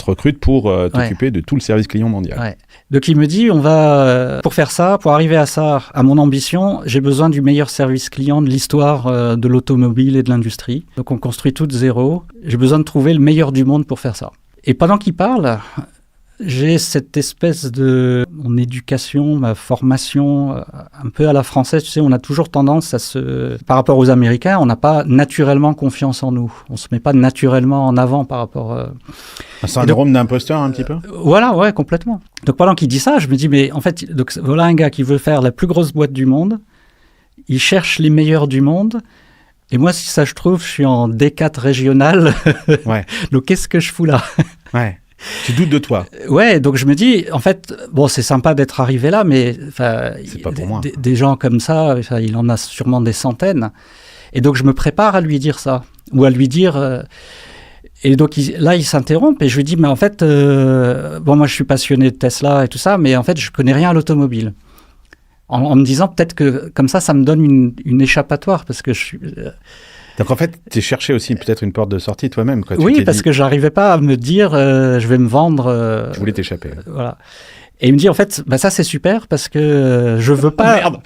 te recrute pour t'occuper de tout le service client mondial. Ouais. Donc il me dit, pour faire ça, pour arriver à ça, à mon ambition, j'ai besoin du meilleur service client de l'histoire de l'automobile et de l'industrie. Donc on construit tout de zéro. J'ai besoin de trouver le meilleur du monde pour faire ça. Et pendant qu'il parle, j'ai cette espèce de... Mon éducation, ma formation, un peu à la française, tu sais, on a toujours tendance par rapport aux Américains, on n'a pas naturellement confiance en nous. On ne se met pas naturellement en avant par rapport... Un syndrome d'imposteur un petit peu. Voilà, ouais, complètement. Donc pendant qu'il dit ça, je me dis, mais en fait, donc, voilà un gars qui veut faire la plus grosse boîte du monde, il cherche les meilleurs du monde, et moi, si ça je trouve, je suis en D4 régional, Ouais. Donc qu'est-ce que je fous là? Ouais. Tu doutes de toi. Ouais, donc je me dis, en fait, bon, c'est sympa d'être arrivé là, mais C'est pas pour moi. Des gens comme ça, il en a sûrement des centaines. Et donc je me prépare à lui dire ça, ou à lui dire... Et donc là, il s'interrompt et je lui dis, mais en fait, moi je suis passionné de Tesla et tout ça, mais en fait, je connais rien à l'automobile. En me disant peut-être que comme ça me donne une échappatoire parce que je suis... Donc en fait, tu cherchais aussi peut-être une porte de sortie toi-même. Quoi. Oui, parce que j'arrivais pas à me dire, je vais me vendre... Je voulais t'échapper. Voilà. Et il me dit, en fait, ça c'est super parce que je veux pas... Merde.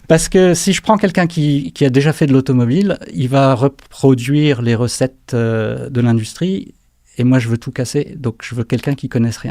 Parce que si je prends quelqu'un qui a déjà fait de l'automobile, il va reproduire les recettes de l'industrie et moi je veux tout casser, donc je veux quelqu'un qui connaisse rien.